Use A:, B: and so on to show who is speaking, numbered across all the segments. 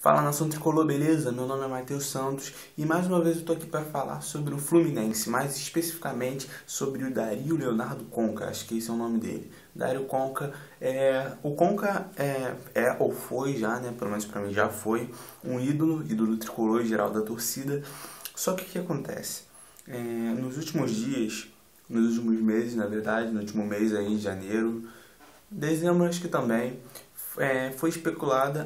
A: Fala, nação tricolor, beleza? Meu nome é Matheus Santos e mais uma vez eu tô aqui para falar sobre o Fluminense, mais especificamente sobre o Dario Leonardo Conca, acho que esse é o nome dele. Dario Conca, o Conca ou foi já, né, pelo menos para mim já foi, um ídolo tricolor em geral da torcida. Só que o que acontece? Nos últimos dias, nos últimos meses, na verdade, no último mês aí, de janeiro, dezembro acho que também, foi especulada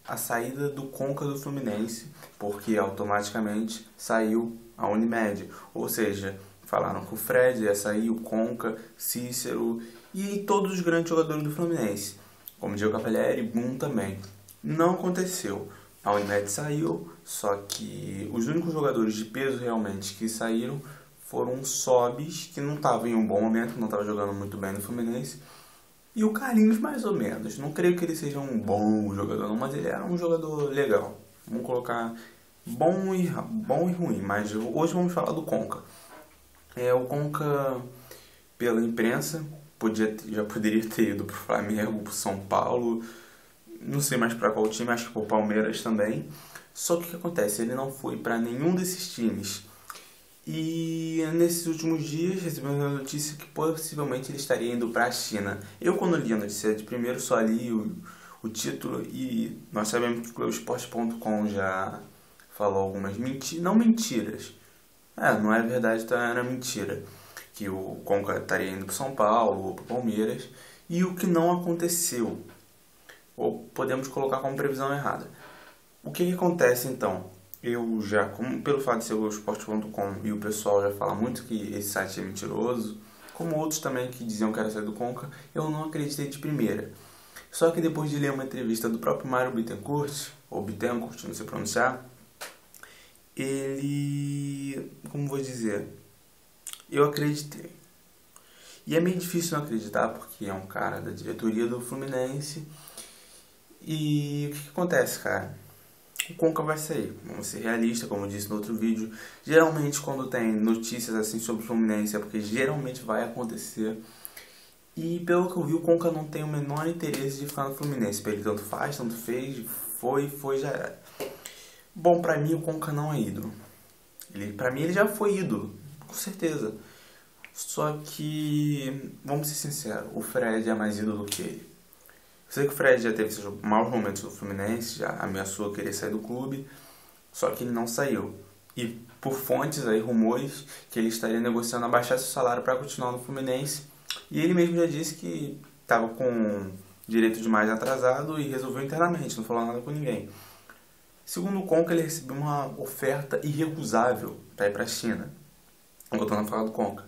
A: a saída do Conca do Fluminense, porque automaticamente saiu a Unimed. Ou seja, falaram que o Fred ia sair, o Conca, Cícero e todos os grandes jogadores do Fluminense, como Diego Cavalieri e Boom também. Não aconteceu. A Unimed saiu, só que os únicos jogadores de peso realmente que saíram foram o Sobis, que não estava em um bom momento, não estava jogando muito bem no Fluminense, e o Carlinhos mais ou menos. Não creio que ele seja um bom jogador não, mas ele era um jogador legal. Vamos colocar bom e ruim, mas hoje vamos falar do Conca. O Conca, pela imprensa, já poderia ter ido pro Flamengo, pro São Paulo, não sei mais para qual time, acho que pro Palmeiras também. Só que o que acontece? Ele não foi para nenhum desses times. E nesses últimos dias recebemos a notícia que possivelmente ele estaria indo para a China. Eu, quando li a notícia de primeiro, só li o título, e nós sabemos que o Globoesporte.com já falou algumas não mentiras. Não é verdade, então era mentira. Que o Conca estaria indo para São Paulo ou para Palmeiras. E o que não aconteceu, ou podemos colocar como previsão errada. O que acontece então? Eu já, como pelo fato de ser o Globoesporte.com e o pessoal já fala muito que esse site é mentiroso, como outros também que diziam que era sair do Conca, eu não acreditei de primeira. Só que depois de ler uma entrevista do próprio Mário Bittencourt, ou Bittencourt, não sei pronunciar, ele, como vou dizer, eu acreditei. E é meio difícil não acreditar porque é um cara da diretoria do Fluminense. E o que acontece, cara? O Conca vai sair, vamos ser realistas, como eu disse no outro vídeo. Geralmente quando tem notícias assim sobre o Fluminense é porque geralmente vai acontecer. E pelo que eu vi, o Conca não tem o menor interesse de ficar no Fluminense. Pra ele tanto faz, tanto fez, foi, já era. Bom, pra mim o Conca não é ídolo. Pra mim ele já foi ídolo, com certeza. Só que, vamos ser sinceros, o Fred é mais ídolo que ele. Eu sei que o Fred já teve seus maus momentos do Fluminense, já ameaçou querer sair do clube, só que ele não saiu. E por fontes aí, rumores, que ele estaria negociando abaixar seu salário para continuar no Fluminense. E ele mesmo já disse que estava com direito de mais atrasado e resolveu internamente, não falou nada com ninguém. Segundo o Conca, ele recebeu uma oferta irrecusável para ir para a China. Voltando a falar do Conca.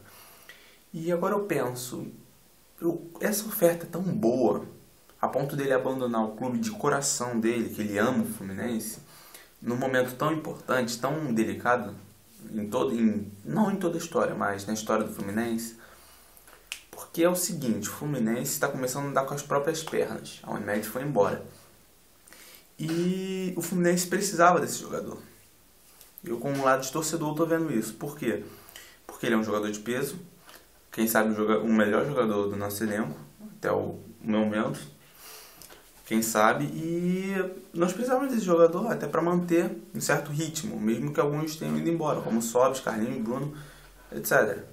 A: E agora eu penso, essa oferta é tão boa, a ponto dele abandonar o clube de coração dele, que ele ama o Fluminense, num momento tão importante, tão delicado, não em toda a história, mas na história do Fluminense. Porque é o seguinte, o Fluminense está começando a andar com as próprias pernas, a Unimed foi embora. E o Fluminense precisava desse jogador. Eu, como lado de torcedor, estou vendo isso. Por quê? Porque ele é um jogador de peso, quem sabe o melhor jogador do nosso elenco, até o momento. Quem sabe, e nós precisamos desse jogador até para manter um certo ritmo, mesmo que alguns tenham ido embora, como Sobis, Carlinhos, Bruno, etc.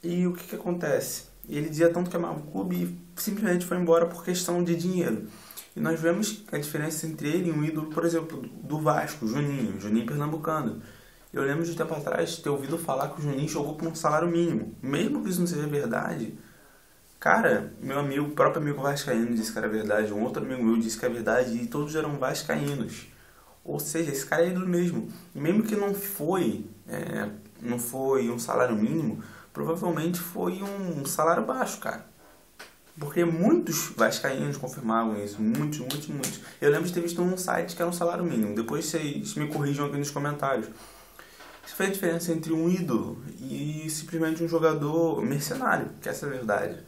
A: E o que acontece? Ele dizia tanto que amava o clube e simplesmente foi embora por questão de dinheiro. E nós vemos a diferença entre ele e um ídolo, por exemplo, do Vasco, Juninho Pernambucano. Eu lembro de um tempo atrás ter ouvido falar que o Juninho jogou por um salário mínimo. Mesmo que isso não seja verdade, cara, o próprio amigo vascaíno disse que era verdade, um outro amigo meu disse que é verdade, e todos eram vascaínos. Ou seja, esse cara é ídolo mesmo. E mesmo que não foi um salário mínimo, provavelmente foi um salário baixo, cara. Porque muitos vascaínos confirmavam isso, muitos. Eu lembro de ter visto num site que era um salário mínimo, depois vocês me corrijam aqui nos comentários. Isso foi a diferença entre um ídolo e simplesmente um jogador mercenário, que essa é a verdade.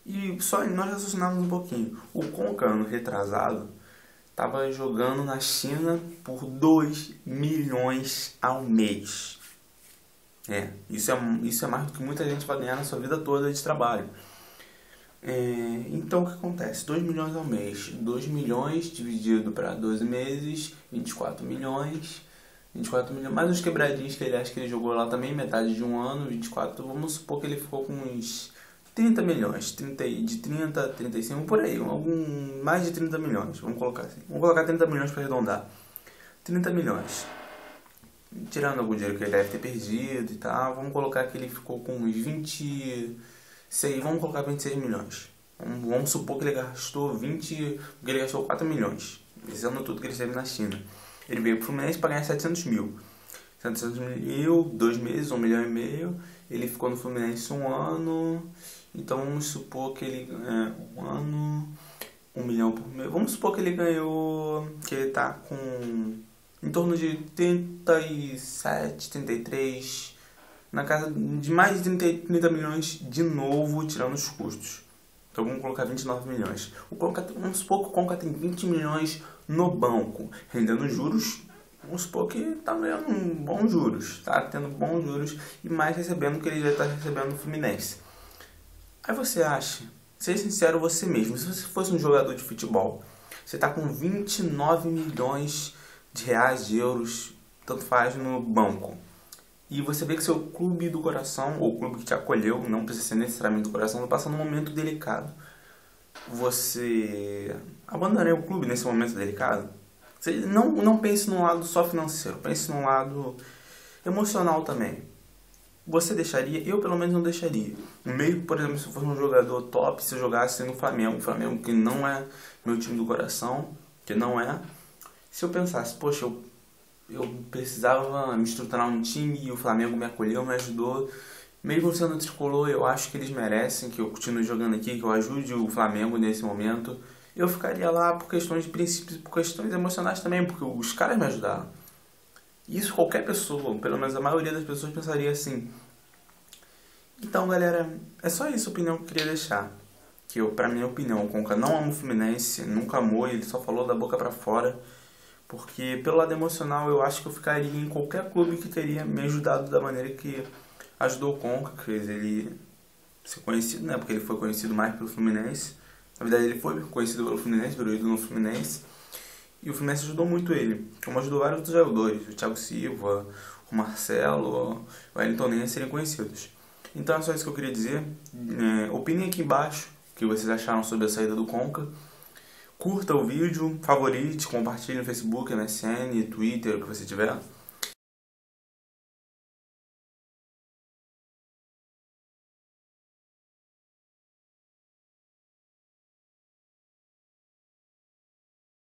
A: E só nós raciocinamos um pouquinho. O Conca, ano retrasado, estava jogando na China por 2 milhões ao mês. Isso é mais do que muita gente vai ganhar na sua vida toda de trabalho. Então o que acontece? 2 milhões ao mês. 2 milhões dividido para 12 meses, 24 milhões. 24 milhões, mais uns quebradinhos que ele acha que ele jogou lá também, metade de um ano, 24. Vamos supor que ele ficou com uns 30 milhões, de 30 a 35, por aí, mais de 30 milhões, vamos colocar assim. Vamos colocar 30 milhões para arredondar. 30 milhões. Tirando algum dinheiro que ele deve ter perdido e tal, vamos colocar que ele ficou com uns 26, vamos colocar 26 milhões. Vamos supor que ele gastou 20, que ele gastou 4 milhões, visando tudo que ele teve na China. Ele veio pro Fluminense para ganhar 700 mil. 700 mil, 2 meses, 1,5 milhão. Ele ficou no Fluminense um ano. Então vamos supor que ele ganha um ano, 1 milhão por mês. Vamos supor que ele ganhou, que ele tá com em torno de 37, 33, na casa de mais de 30 milhões de novo, tirando os custos. Então vamos colocar 29 milhões. Vamos supor que o Conca tem 20 milhões no banco, rendendo juros. Vamos supor que está ganhando bons juros, está tendo bons juros e mais recebendo que ele já está recebendo no Fluminense. Aí você acha, seja sincero você mesmo, se você fosse um jogador de futebol, você está com 29 milhões de reais, de euros, tanto faz, no banco. E você vê que seu clube do coração, ou o clube que te acolheu, não precisa ser necessariamente do coração, está passando um momento delicado. Você abandonaria o clube nesse momento delicado? Você não pense num lado só financeiro, pense num lado emocional também. Você deixaria? Eu pelo menos não deixaria. No meio, por exemplo, se eu fosse um jogador top, se eu jogasse no Flamengo, o Flamengo que não é meu time do coração, que não é. Se eu pensasse, poxa, eu precisava me estruturar um time e o Flamengo me acolheu, me ajudou. Mesmo sendo tricolor, eu acho que eles merecem que eu continue jogando aqui, que eu ajude o Flamengo nesse momento. Eu ficaria lá por questões de princípios, por questões emocionais também, porque os caras me ajudaram. Isso qualquer pessoa, pelo menos a maioria das pessoas pensaria assim. Então, galera, é só essa opinião que eu queria deixar. Que eu, pra minha opinião, o Conca não ama o Fluminense, nunca amou, ele só falou da boca pra fora. Porque pelo lado emocional eu acho que eu ficaria em qualquer clube que teria me ajudado da maneira que ajudou o Conca, que fez ele ser conhecido, né? Porque ele foi conhecido mais pelo Fluminense. Na verdade ele foi conhecido pelo Fluminense, virou ídolo no Fluminense. E o Fluminense ajudou muito ele, como ajudou vários outros jogadores, o Thiago Silva, o Marcelo, o Wellington nem a serem conhecidos. Então é só isso que eu queria dizer. Opinem aqui embaixo o que vocês acharam sobre a saída do Conca. Curta o vídeo, favorite, compartilhe no Facebook, MSN, Twitter, o que você tiver.